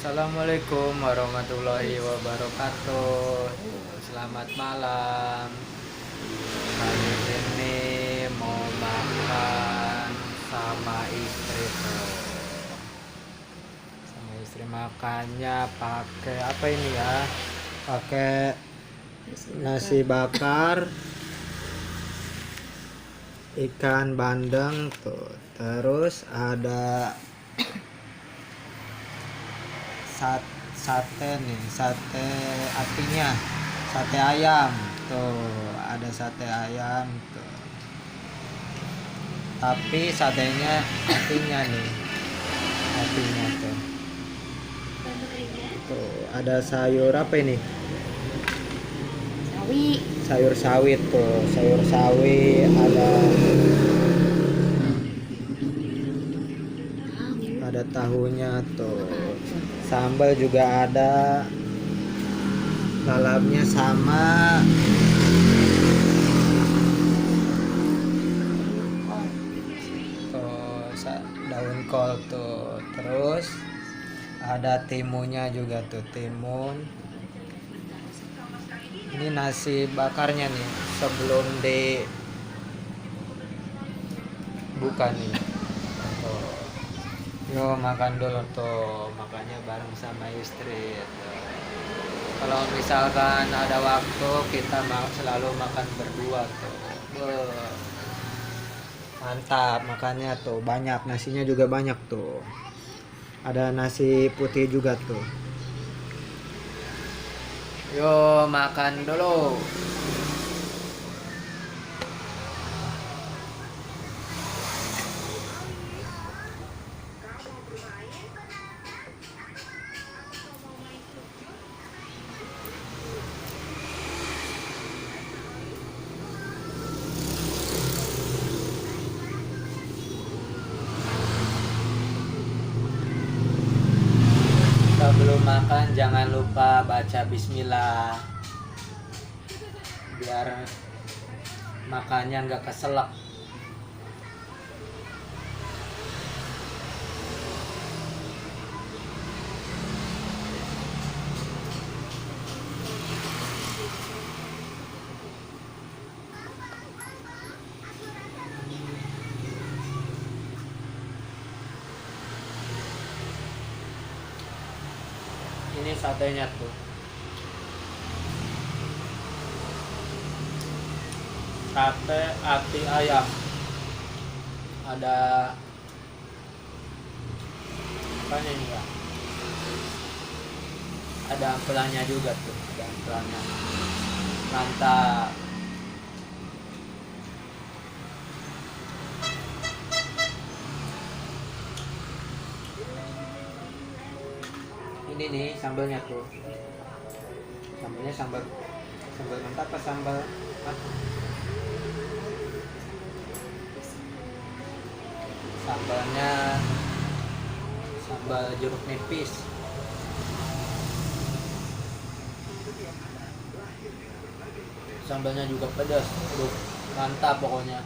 Assalamualaikum warahmatullahi wabarakatuh. Selamat malam. Hari ini mau makan sama istri tuh. Sama istri makannya pakai apa ini ya? Pakai nasi bakar, ikan bandeng tuh. Terus ada sate nih, sate atinya, sate ayam tuh, ada sate ayam tuh, tapi satenya atinya nih, atinya tuh ada sayur apa ini, Sawi. sayur sawi tuh, sayur sawi, ada tahunya tuh, sambal juga ada, lalapnya sama, tuh daun kol tuh, terus ada timunnya juga tuh, timun. Ini nasi bakarnya nih, sebelum dibuka nih tuh. Yo makan dulu tuh, makannya bareng sama istri tuh. Kalau misalkan ada waktu kita selalu makan berdua tuh. Beuh, mantap makannya tuh, banyak nasinya juga banyak tuh, ada nasi putih juga tuh. Yo makan dulu. Sebelum makan jangan lupa baca bismillah biar makannya nggak keselak. Ini satenya tuh, sate ati ayam, ada apanya ini ya, ada ampelannya juga tuh, ada ampelannya, mantap. Ini nih sambalnya tuh, sambalnya sambal mentah apa sambal apa? Sambalnya sambal jeruk nipis, sambalnya juga pedas. Aduh, mantap pokoknya.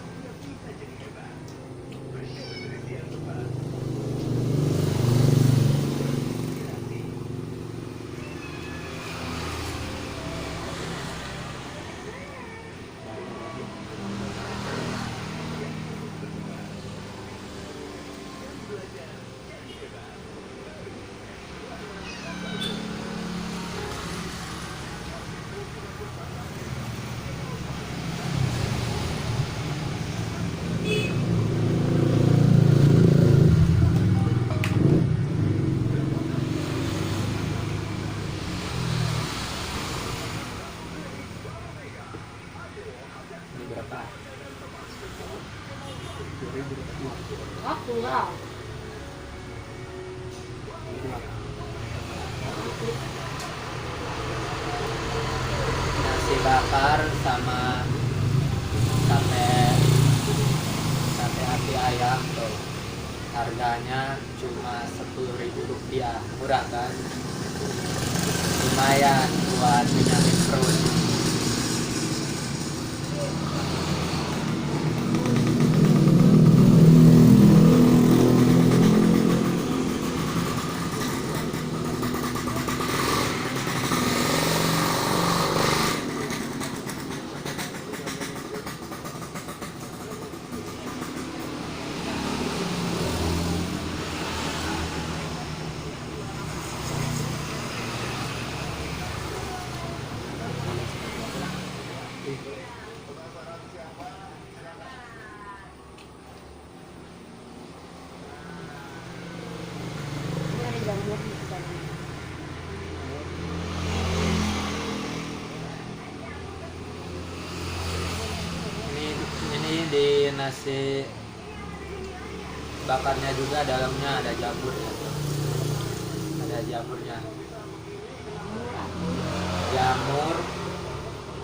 Ini berapa? 2.000. Aku lah. Nasi bakar sama sate sate hati ayam tuh, harganya cuma 10.000 rupiah, murah kan, lumayan buat nyenyamin perut. si bakarnya juga dalamnya ada jamurnya tuh. Ada jamurnya, jamur,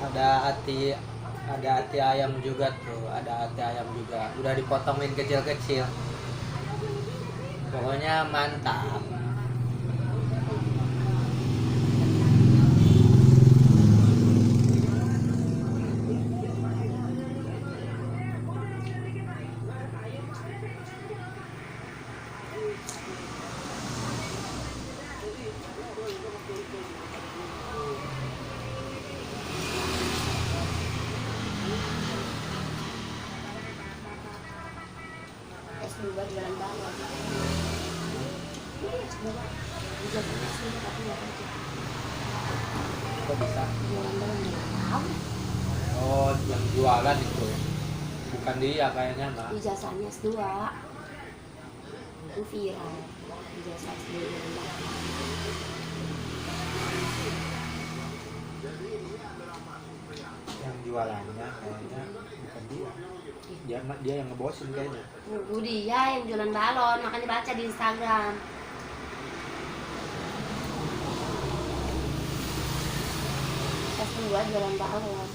ada hati ayam juga tuh, ada hati ayam juga udah dipotongin kecil-kecil, pokoknya mantap. S2 jualan balon. S2 ijazahnya S2 tapi nggak kerja. Kok bisa? Jualan balon nggak tahu. Oh, yang jualan itu bukan dia kayaknya mah. Ijazahnya S2 itu viral. Ijazah S2 jualan balon. Yang jualannya kayaknya bukan dia. Dia yang ngebosin kayaknya. Dia yang jualan balon, makanya baca di Instagram. S2 jualan balon.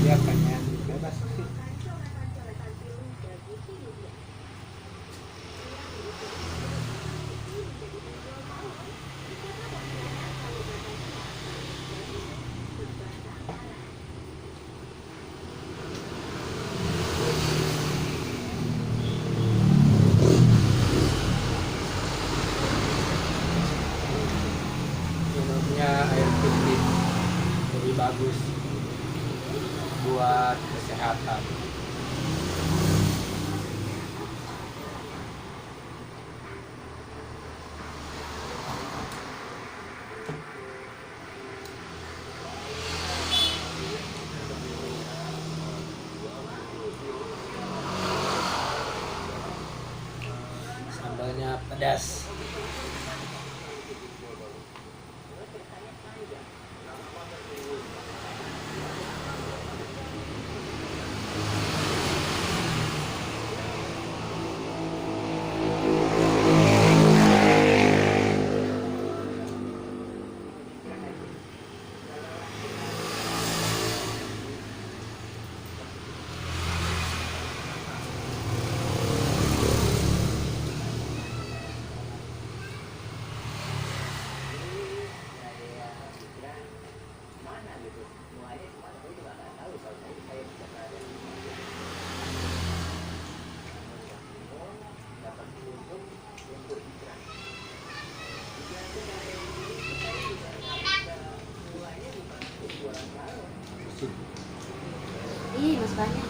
Dia pengen bebas. Minumnya air putih lebih bagus buat kesehatan. Sambalnya pedas. Ih, mas banyak.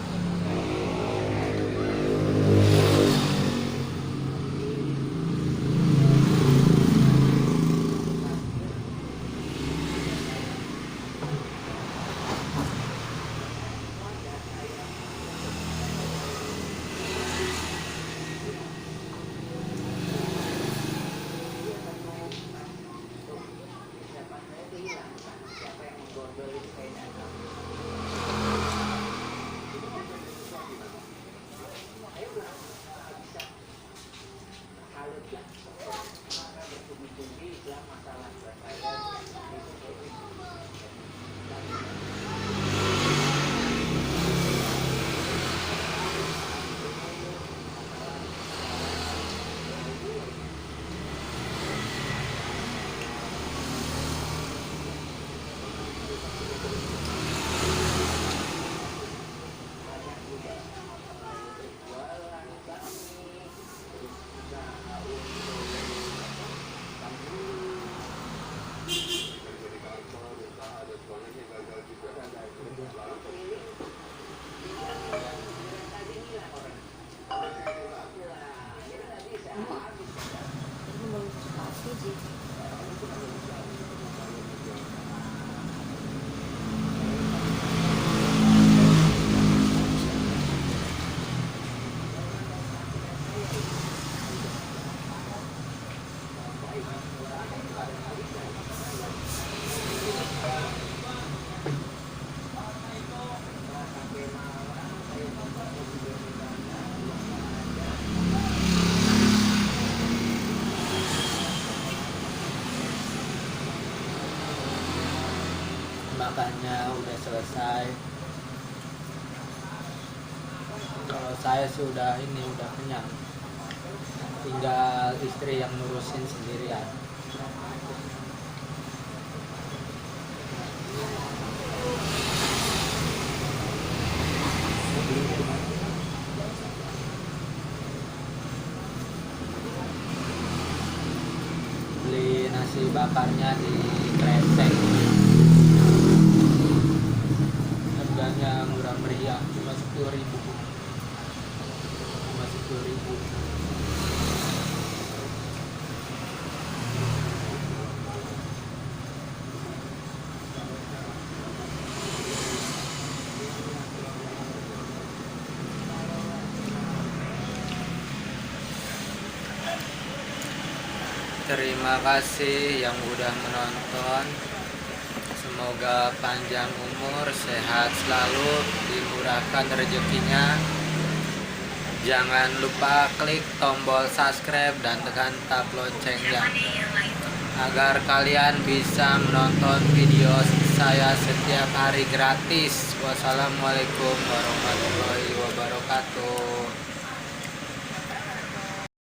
makannya udah selesai. Kalau saya sudah udah kenyang, tinggal istri yang ngurusin sendirian. Beli nasi bakarnya di Kresek, harganya murah meriah, cuma 10.000. Cuma 10.000. Terima kasih yang udah menonton. Semoga panjang umur, sehat selalu, dimurahkan rezekinya. Jangan lupa klik tombol subscribe dan tekan tab loncengnya agar kalian bisa menonton video saya setiap hari gratis. Wassalamualaikum warahmatullahi wabarakatuh.